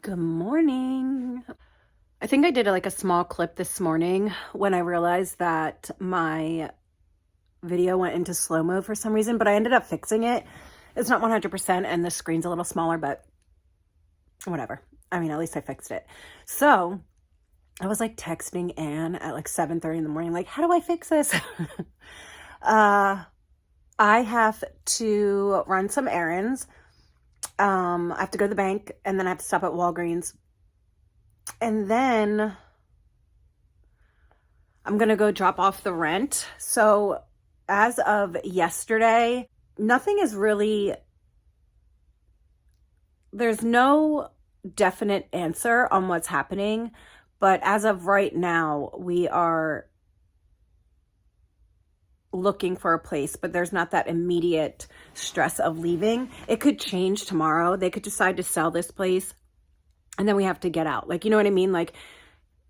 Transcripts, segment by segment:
Good morning. I think I did like a small clip this morning when I realized that my video went into slow-mo for some reason, but I ended up fixing it. It's not 100% and the screen's a little smaller, but whatever. I mean, at least I fixed it. So I was like texting Anne at like 7:30 in the morning, like, how do I fix this? I have to run some errands. I have to go to the bank and then I have to stop at Walgreens. And then I'm going to go drop off the rent. So as of yesterday, nothing is really, there's no definite answer on what's happening. But as of right now, we are looking for a place, but there's not that immediate stress of leaving. It could change tomorrow. They could decide to sell this place and then we have to get out. Like, you know what I mean? Like,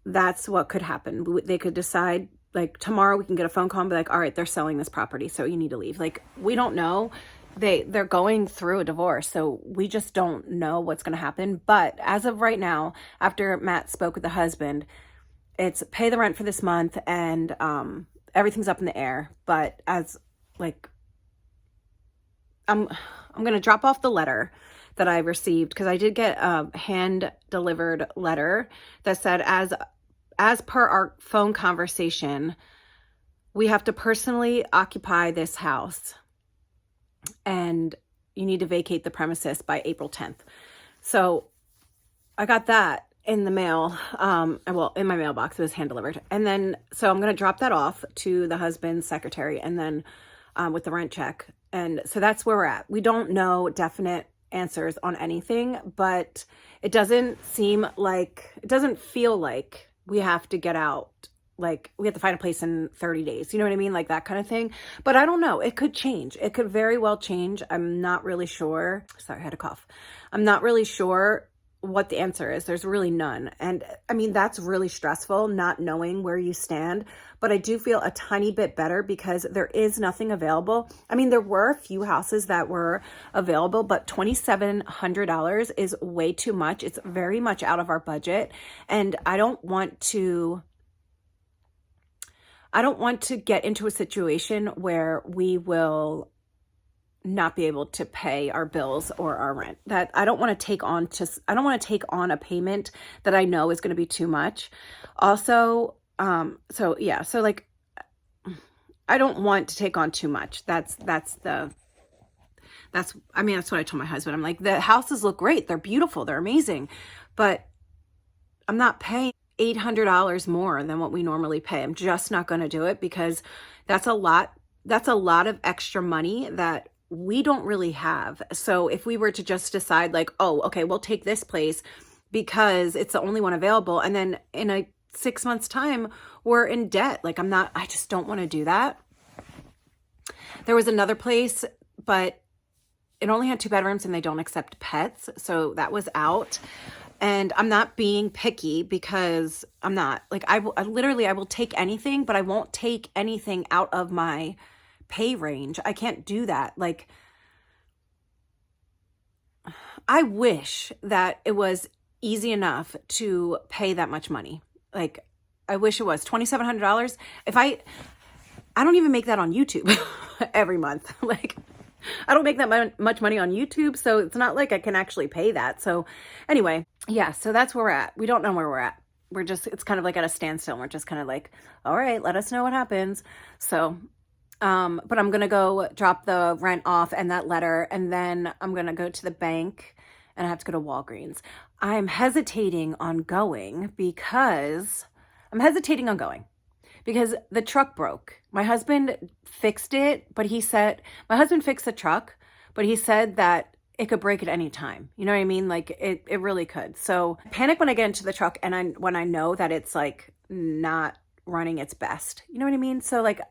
that's what could happen. They could decide, like, tomorrow we can get a phone call and be like, all right, they're selling this property, so you need to leave. Like, we don't know. They're going through a divorce, so we just don't know what's going to happen. But as of right now, after Matt spoke with the husband, it's pay the rent for this month and everything's up in the air. But as, like, I'm going to drop off the letter that I received, because I did get a hand delivered letter that said, as per our phone conversation, we have to personally occupy this house and you need to vacate the premises by April 10th. So I got that in the mail. Well, in my mailbox. It was hand delivered. And then, so I'm going to drop that off to the husband's secretary and then with the rent check. And so that's where we're at. We don't know definite answers on anything, but it doesn't feel like we have to get out. Like, we have to find a place in 30 days. You know what I mean? Like that kind of thing. But I don't know. It could change. It could very well change. I'm not really sure. Sorry, I had a cough. I'm not really sure what the answer is. There's really none. And I mean, that's really stressful, not knowing where you stand. But I do feel a tiny bit better because there is nothing available. I mean, there were a few houses that were available, but $2,700 is way too much. It's very much out of our budget. And I don't want to get into a situation where we will not be able to pay our bills or our rent. That I don't want to take on a payment that I know is going to be too much. Also, so like, I don't want to take on too much. That's what I told my husband. I'm like, the houses look great. They're beautiful. They're amazing. But I'm not paying $800 more than what we normally pay. I'm just not going to do it because that's a lot of extra money that we don't really have. So if we were to just decide like, oh, okay, we'll take this place because it's the only one available, and then in a 6 months time, we're in debt. Like, I just don't want to do that. There was another place, but it only had 2 bedrooms and they don't accept pets. So that was out. And I'm not being picky because I'm not, like, I will take anything, but I won't take anything out of my pay range. I can't do that. Like, I wish that it was easy enough to pay that much money. Like, I wish it was $2,700. I don't even make that on YouTube every month. Like, I don't make that much money on YouTube, so it's not like I can actually pay that. So anyway, yeah, so that's where we're at. We don't know where we're at. It's kind of like at a standstill. We're just kind of like, all right, let us know what happens. So, but I'm going to go drop the rent off and that letter, and then I'm going to go to the bank and I have to go to Walgreens. I'm hesitating on going because the truck broke. My husband fixed it, but my husband fixed the truck, but he said that it could break at any time. You know what I mean? Like, it really could. So I panic when I get into the truck and when I know that it's like not running its best. You know what I mean? So like,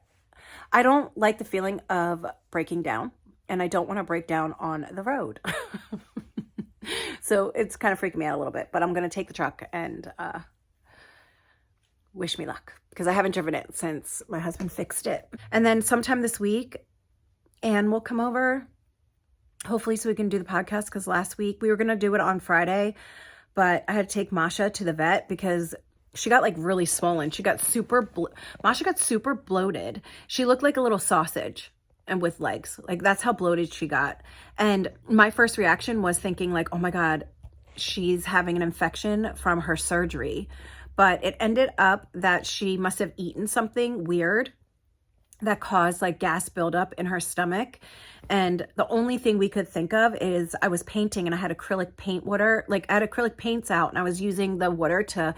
I don't like the feeling of breaking down, and I don't want to break down on the road. So it's kind of freaking me out a little bit, but I'm going to take the truck and wish me luck, because I haven't driven it since my husband fixed it. And then sometime this week, Anne will come over, hopefully, so we can do the podcast, because last week we were going to do it on Friday, but I had to take Masha to the vet because she got like really swollen. She got Masha got super bloated. She looked like a little sausage and with legs. Like that's how bloated she got. And my first reaction was thinking like, oh my God, she's having an infection from her surgery. But it ended up that she must have eaten something weird that caused like gas buildup in her stomach. And the only thing we could think of is I was painting and I had acrylic paint water, like I had acrylic paints out and I was using the water to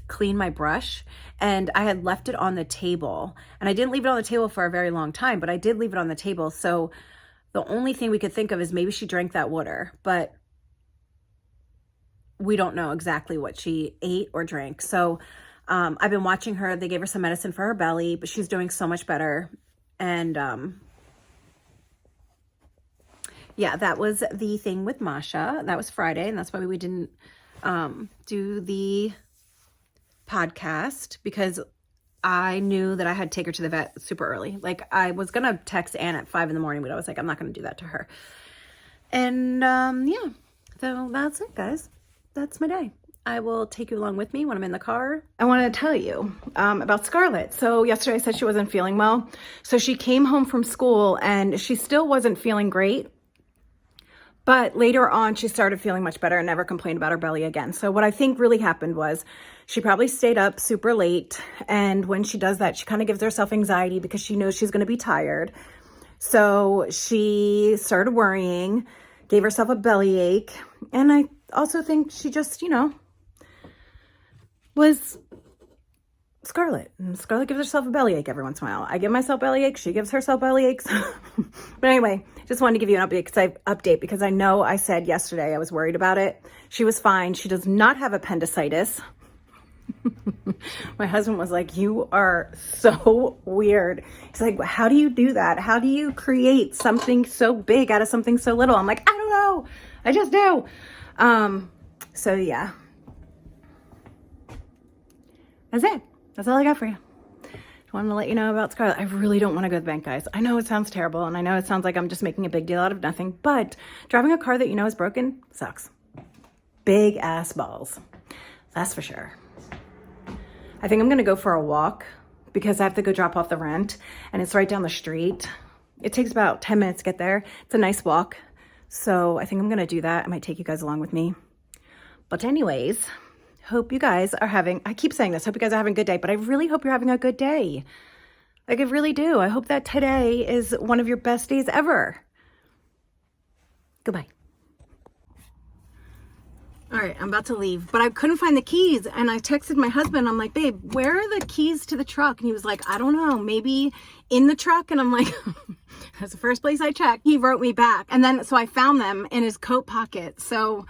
clean my brush, and I had left it on the table, and I didn't leave it on the table for a very long time, but I did leave it on the table. So the only thing we could think of is maybe she drank that water, but we don't know exactly what she ate or drank. So I've been watching her. They gave her some medicine for her belly, but she's doing so much better. And yeah, that was the thing with Masha. That was Friday, and that's why we didn't do the podcast, because I knew that I had to take her to the vet super early. Like I was going to text Anne at 5 a.m, but I was like, I'm not going to do that to her. And yeah, so that's it, guys. That's my day. I will take you along with me when I'm in the car. I want to tell you about Scarlett. So yesterday I said she wasn't feeling well. So she came home from school and she still wasn't feeling great. But later on, she started feeling much better and never complained about her belly again. So what I think really happened was she probably stayed up super late. And when she does that, she kind of gives herself anxiety because she knows she's going to be tired. So she started worrying, gave herself a bellyache. And I also think she just, was Scarlett. And Scarlett gives herself a bellyache every once in a while. I give myself bellyache. She gives herself bellyaches. But anyway, just wanted to give you an update because I know I said yesterday I was worried about it. She was fine. She does not have appendicitis. My husband was like, you are so weird. He's like, how do you do that? How do you create something so big out of something so little? I'm like, I don't know. I just do. So yeah. That's it. That's all I got for you. I wanted to let you know about Scarlett. I really don't want to go to the bank, guys. I know it sounds terrible, and I know it sounds like I'm just making a big deal out of nothing, but driving a car that you know is broken sucks. Big ass balls. That's for sure. I think I'm going to go for a walk because I have to go drop off the rent, and it's right down the street. It takes about 10 minutes to get there. It's a nice walk, so I think I'm going to do that. I might take you guys along with me. But anyways, hope you guys are having, I keep saying this, hope you guys are having a good day, but I really hope you're having a good day. Like I really do. I hope that today is one of your best days ever. Goodbye. All right, I'm about to leave, but I couldn't find the keys, and I texted my husband. I'm like, babe, where are the keys to the truck? And he was like, I don't know, maybe in the truck. And I'm like, that's the first place I checked. He wrote me back, and then so I found them in his coat pocket. So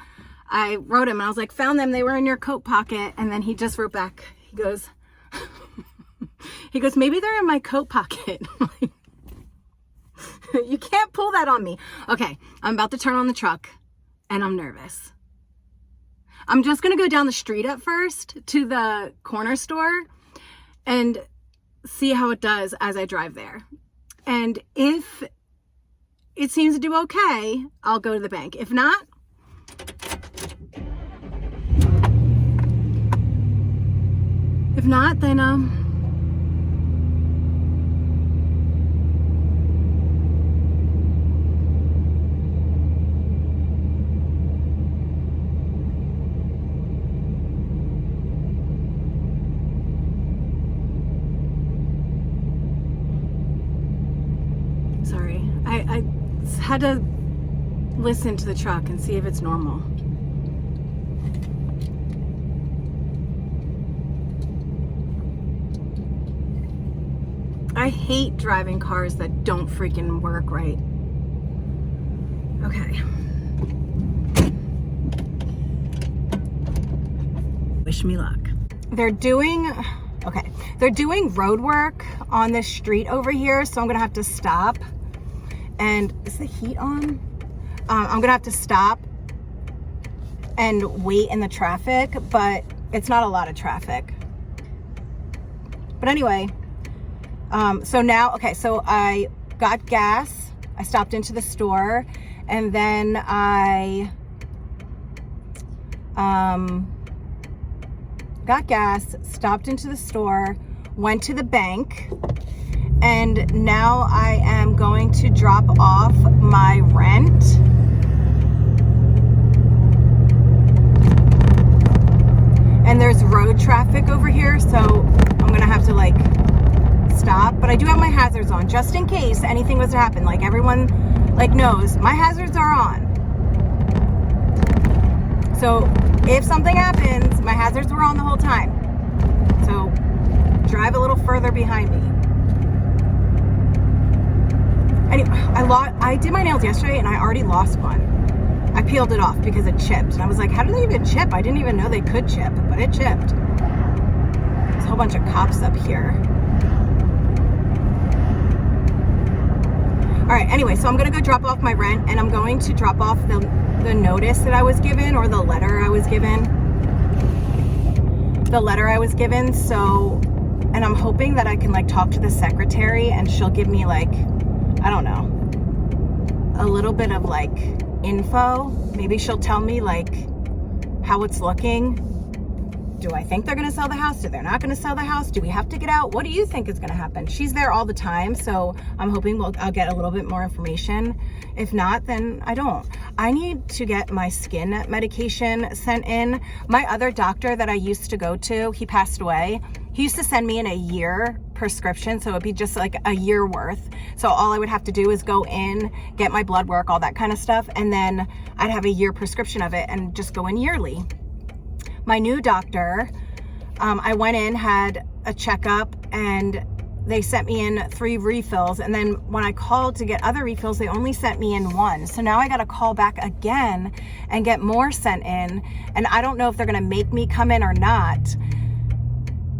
I wrote him, and I was like, found them, they were in your coat pocket. And then he just wrote back, he goes, maybe they're in my coat pocket. You can't pull that on me. Okay, I'm about to turn on the truck, and I'm nervous. I'm just going to go down the street at first to the corner store and see how it does as I drive there. And if it seems to do okay, I'll go to the bank. If not, then sorry. I had to listen to the truck and see if it's normal. I hate driving cars that don't freaking work right. Okay. Wish me luck. They're doing road work on this street over here, so I'm gonna have to stop. And is the heat on? I'm gonna have to stop and wait in the traffic, but it's not a lot of traffic. But anyway, so I got gas, I stopped into the store, and then I got gas, stopped into the store, went to the bank, and now I am going to drop off my rent. And there's road traffic over here, so I'm gonna have to like stop, but I do have my hazards on just in case anything was to happen. Like everyone like knows my hazards are on. So if something happens, my hazards were on the whole time. So drive a little further behind me. Anyway, I did my nails yesterday and I already lost one. I peeled it off because it chipped. And I was like, how do they even chip? I didn't even know they could chip, but it chipped. There's a whole bunch of cops up here. All right, anyway, so I'm gonna go drop off my rent, and I'm going to drop off the notice that I was given, or the letter I was given. The letter I was given, so, and I'm hoping that I can like talk to the secretary and she'll give me like, I don't know, a little bit of like info. Maybe she'll tell me like how it's looking. Do I think they're gonna sell the house? Do they not gonna sell the house? Do we have to get out? What do you think is gonna happen? She's there all the time, so I'm hoping I'll get a little bit more information. If not, then I don't. I need to get my skin medication sent in. My other doctor that I used to go to, he passed away. He used to send me in a year prescription, so it'd be just like a year worth. So all I would have to do is go in, get my blood work, all that kind of stuff, and then I'd have a year prescription of it and just go in yearly. My new doctor, I went in, had a checkup, and they sent me in 3 refills. And then when I called to get other refills, they only sent me in 1. So now I got to call back again and get more sent in. And I don't know if they're going to make me come in or not.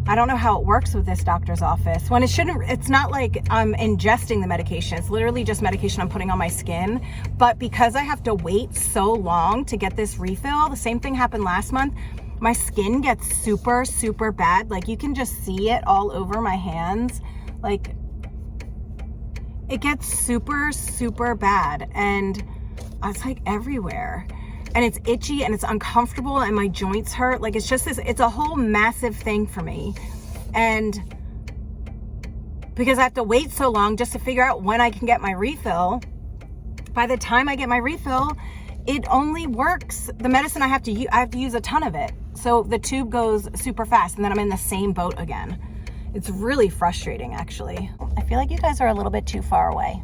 I don't know how it works with this doctor's office. When it's not like I'm ingesting the medication. It's literally just medication I'm putting on my skin. But because I have to wait so long to get this refill, the same thing happened last month. My skin gets super, super bad. Like you can just see it all over my hands. Like it gets super, super bad. And it's like everywhere. And it's itchy and it's uncomfortable and my joints hurt. Like it's just it's a whole massive thing for me. And because I have to wait so long just to figure out when I can get my refill, by the time I get my refill, it only works. The medicine I have to use a ton of it. So the tube goes super fast and then I'm in the same boat again. It's really frustrating, actually. I feel like you guys are a little bit too far away.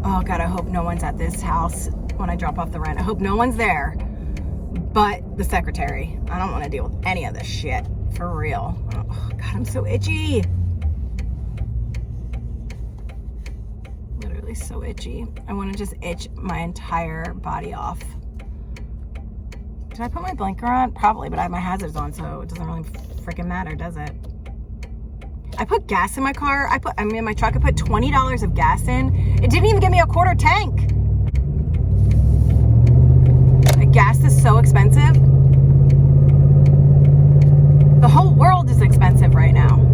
Oh God, I hope no one's at this house when I drop off the rent. I hope no one's there but the secretary. I don't want to deal with any of this shit, for real. Oh God, I'm so itchy. Literally so itchy. I want to just itch my entire body off. Did I put my blinker on? Probably, but I have my hazards on, so it doesn't really freaking matter, does it? I put gas in my car. In my truck, I put $20 of gas in. It didn't even give me a quarter tank. The gas is so expensive. The whole world is expensive right now.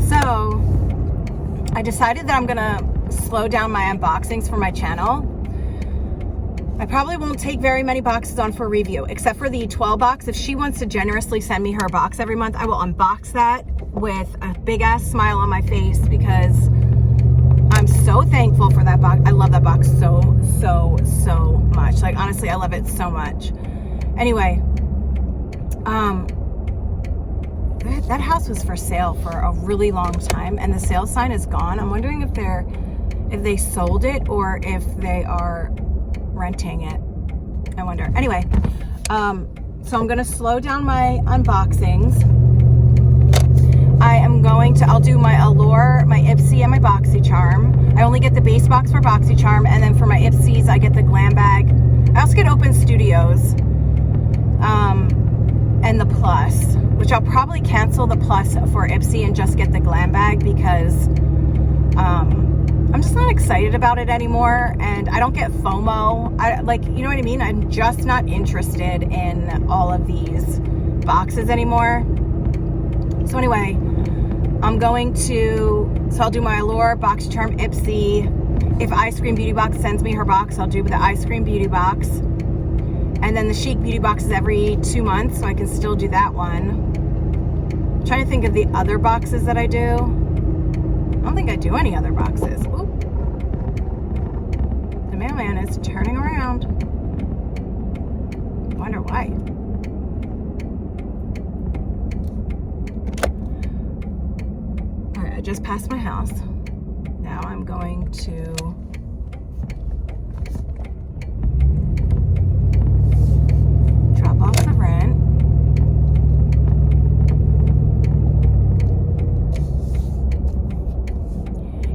So I decided that I'm gonna slow down my unboxings for my channel. I probably won't take very many boxes on for review, except for the 12 box. If she wants to generously send me her box every month, I will unbox that with a big ass smile on my face because I'm so thankful for that box. I love that box so, so, so much. Like, honestly, I love it so much. Anyway, that house was for sale for a really long time and the sale sign is gone. I'm wondering if they sold it or if they are renting it. I wonder. Anyway, so I'm gonna slow down my unboxings. I'll do my Allure, my Ipsy, and my BoxyCharm. I only get the base box for BoxyCharm, and then for my Ipsies, I get the Glam Bag. I also get Open Studios, and the Plus, which I'll probably cancel the Plus for Ipsy and just get the Glam Bag because I'm just not excited about it anymore, and I don't get FOMO. You know what I mean? I'm just not interested in all of these boxes anymore. So anyway, I'll do my Allure, BoxyCharm, Ipsy. If Ice Cream Beauty Box sends me her box, I'll do the Ice Cream Beauty Box. And then the Chic Beauty box is every 2 months, so I can still do that one. I'm trying to think of the other boxes that I do. I don't think I do any other boxes. Ooh. The mailman is turning around. I wonder why. All right, I just passed my house. Now I'm going to drop off the rent.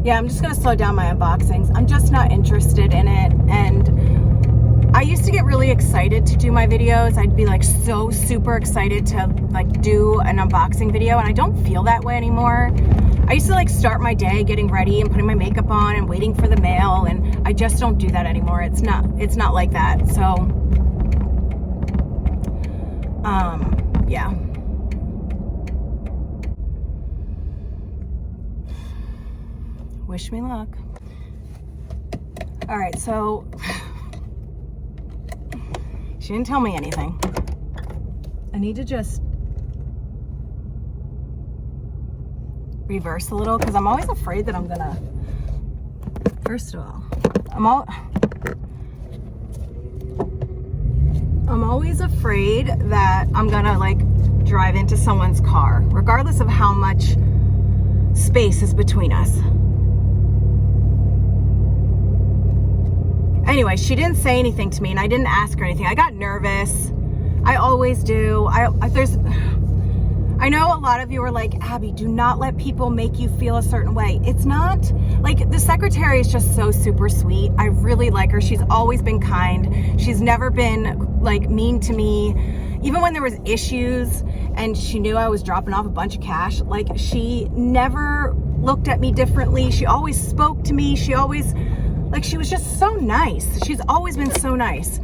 Yeah, I'm just gonna slow down my unboxings. I'm just not interested in it. And I used to get really excited to do my videos. I'd be like so super excited to like do an unboxing video, and I don't feel that way anymore. I used to like start my day getting ready and putting my makeup on and waiting for the mail, and I just don't do that anymore. It's not like that. So yeah. Wish me luck. All right, so she didn't tell me anything. I need to just reverse a little because I'm always afraid that I'm gonna, first of all, I'm always afraid that I'm gonna like drive into someone's car, regardless of how much space is between us. Anyway, she didn't say anything to me, and I didn't ask her anything. I got nervous. I always do. I know a lot of you are like, Abby, do not let people make you feel a certain way. It's not, like, the secretary is just so super sweet. I really like her. She's always been kind. She's never been, like, mean to me. Even when there was issues and she knew I was dropping off a bunch of cash, like, she never looked at me differently. She always spoke to me. She always, like, she was just so nice. She's always been so nice.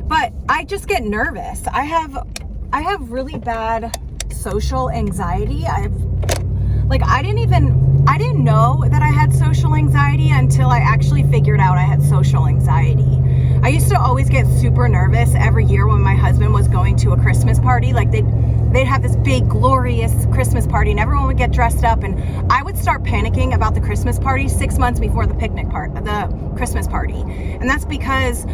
But I just get nervous. I have really bad social anxiety. I didn't know that I had social anxiety until I actually figured out I had social anxiety. I used to always get super nervous every year when my husband was going to a Christmas party. Like they'd have this big glorious Christmas party and everyone would get dressed up, and I would start panicking about the Christmas party 6 months before the the Christmas party. And that's because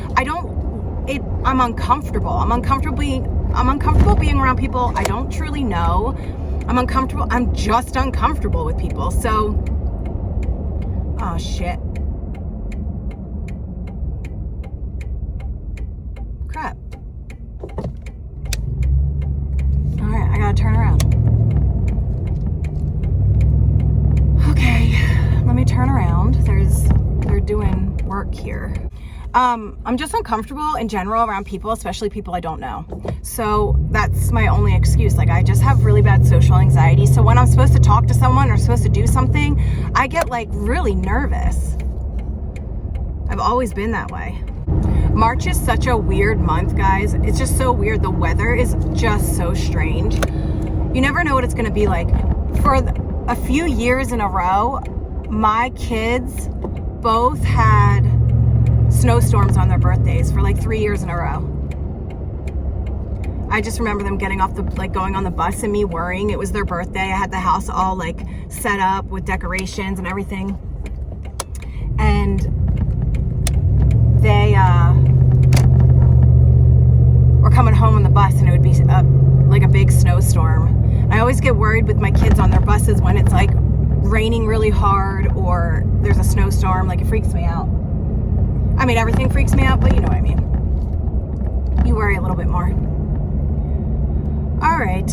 I'm uncomfortable. I'm uncomfortable being around people I don't truly know. I'm just uncomfortable with people. So, oh shit. Crap. All right, I gotta turn around. Okay, let me turn around. They're doing work here. I'm just uncomfortable in general around people, especially people I don't know. So that's my only excuse. Like, I just have really bad social anxiety. So when I'm supposed to talk to someone or supposed to do something, I get like really nervous. I've always been that way. March is such a weird month, guys. It's just so weird. The weather is just so strange. You never know what it's going to be like. For a few years in a row, my kids both had snowstorms on their birthdays for like 3 years in a row. I just remember them getting off going on the bus and me worrying it was their birthday. I had the house all like set up with decorations and everything. And they were coming home on the bus and it would be like a big snowstorm. I always get worried with my kids on their buses when it's like raining really hard or there's a snowstorm. Like, it freaks me out. I mean, everything freaks me out, but you know what I mean. You worry a little bit more. All right,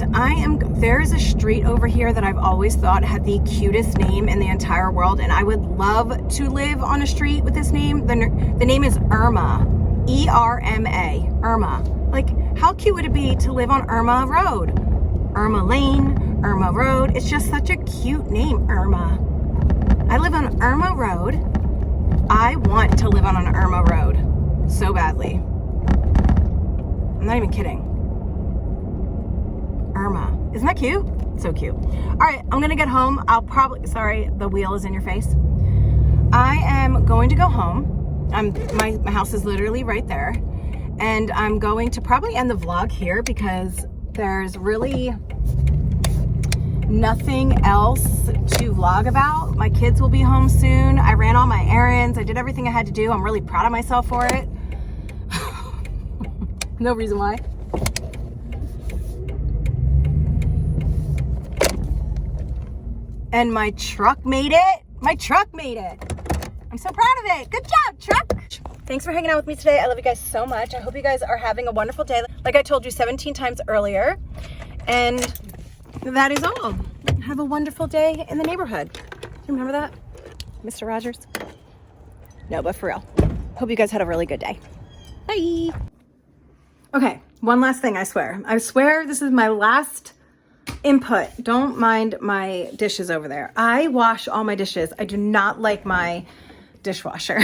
there's a street over here that I've always thought had the cutest name in the entire world, and I would love to live on a street with this name. The name is Irma, E-R-M-A, Irma. Like, how cute would it be to live on Irma Road? Irma Lane, Irma Road. It's just such a cute name, Irma. I live on Irma Road. I want to live on an Irma Road so badly. I'm not even kidding. Irma. Isn't that cute? So cute. All right, I'm gonna get home. Sorry, the wheel is in your face. I am going to go home. My house is literally right there. And I'm going to probably end the vlog here because there's really nothing else to vlog about. My kids will be home soon. I ran all my errands. I did everything I had to do. I'm really proud of myself for it. No reason why. And my truck made it. My truck made it. I'm so proud of it. Good job, truck. Thanks for hanging out with me today. I love you guys so much. I hope you guys are having a wonderful day. Like I told you 17 times earlier. And that is all. Have a wonderful day in the neighborhood. Do you remember that? Mr. Rogers? No, but for real. Hope you guys had a really good day. Bye. Okay, one last thing, I swear. I swear this is my last input. Don't mind my dishes over there. I wash all my dishes. I do not like my dishwasher.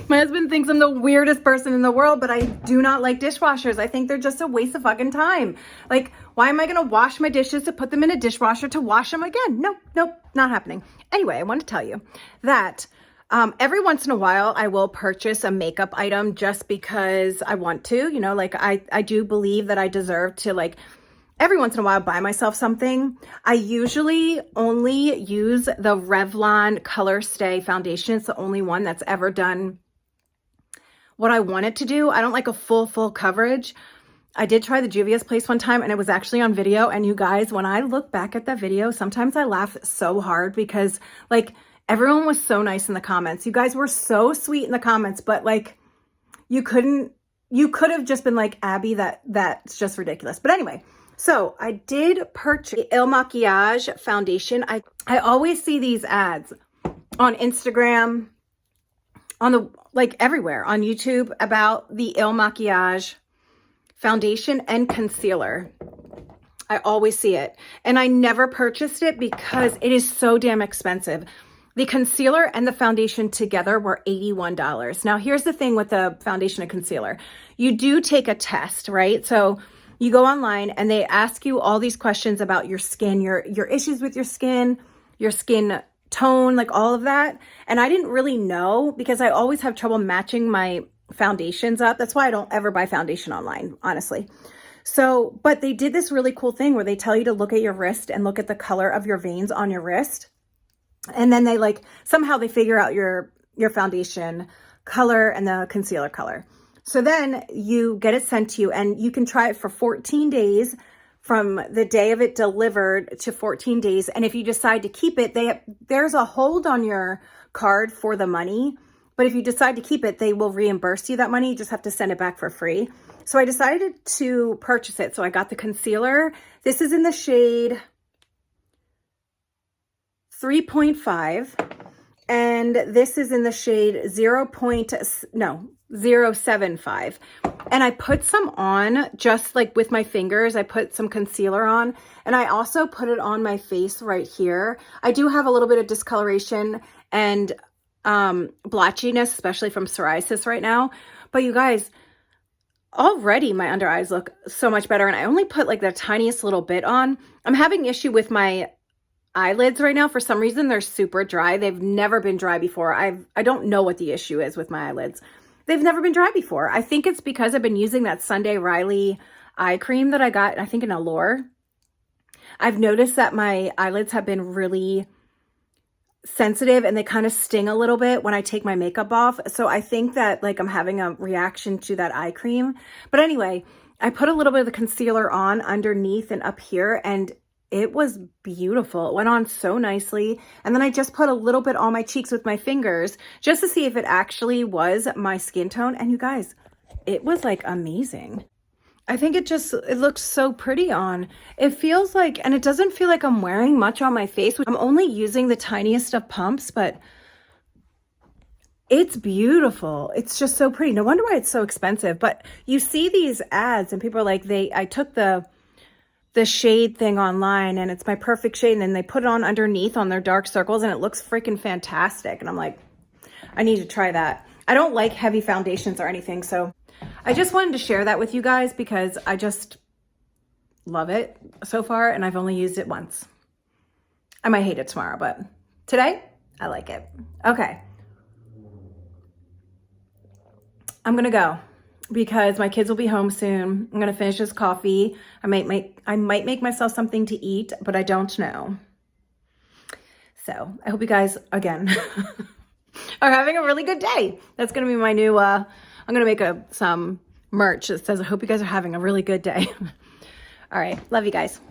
My husband thinks I'm the weirdest person in the world, but I do not like dishwashers. I think they're just a waste of fucking time. Like, why am I going to wash my dishes to put them in a dishwasher to wash them again? Nope, not happening. Anyway, I want to tell you that every once in a while, I will purchase a makeup item just because I want to, you know, like I do believe that I deserve to, like, every once in a while buy myself something. I usually only use the Revlon Color Stay foundation. It's the only one that's ever done what I want it to do. I don't like a full coverage. I did try the Juvia's Place one time and it was actually on video. And you guys, when I look back at that video, sometimes I laugh so hard because, like, everyone was so nice in the comments. You guys were so sweet in the comments, but, like, you could have just been like, Abby, that's just ridiculous. But anyway, so I did purchase the Il Makiage foundation. I always see these ads on Instagram, everywhere, on YouTube about the Il Makiage foundation and concealer. I always see it. And I never purchased it because it is so damn expensive. The concealer and the foundation together were $81. Now, here's the thing with the foundation and concealer. You do take a test, right? So you go online and they ask you all these questions about your skin, your issues with your skin tone, like all of that. And I didn't really know because I always have trouble matching my foundations up. That's why I don't ever buy foundation online, honestly. So, but they did this really cool thing where they tell you to look at your wrist and look at the color of your veins on your wrist. And then they somehow they figure out your foundation color and the concealer color. So then you get it sent to you and you can try it for 14 days from the day of it delivered to 14 days. And if you decide to keep it, there's a hold on your card for the money. But if you decide to keep it, they will reimburse you that money. You just have to send it back for free. So I decided to purchase it. So I got the concealer. This is in the shade 3.5. And this is in the shade 0.75. And I put some on just like with my fingers. I put some concealer on and I also put it on my face right here. I do have a little bit of discoloration and blotchiness, especially from psoriasis right now. But you guys, already my under eyes look so much better. And I only put like the tiniest little bit on. I'm having issue with my eyelids right now. For some reason, they're super dry. They've never been dry before. I don't know what the issue is with my eyelids. They've never been dry before. I think it's because I've been using that Sunday Riley eye cream that I got, I think in Allure. I've noticed that my eyelids have been really sensitive and they kind of sting a little bit when I take my makeup off. So I think that like I'm having a reaction to that eye cream. But anyway, I put a little bit of the concealer on underneath and up here and it was beautiful. It went on so nicely. And then I just put a little bit on my cheeks with my fingers just to see if it actually was my skin tone. And you guys, it was like amazing. I think it looks so pretty on. It feels like, and it doesn't feel like I'm wearing much on my face. I'm only using the tiniest of pumps, but it's beautiful. It's just so pretty. No wonder why it's so expensive. But you see these ads and people are like, I took the shade thing online and it's my perfect shade. And then they put it on underneath on their dark circles and it looks freaking fantastic. And I'm like, I need to try that. I don't like heavy foundations or anything. So I just wanted to share that with you guys because I just love it so far. And I've only used it once. I might hate it tomorrow, but today I like it. Okay. I'm going to go because my kids will be home soon. I'm going to finish this coffee. I might make myself something to eat, but I don't know. So I hope you guys, again, are having a really good day. That's going to be my new, I'm going to make some merch that says, I hope you guys are having a really good day. All right. Love you guys.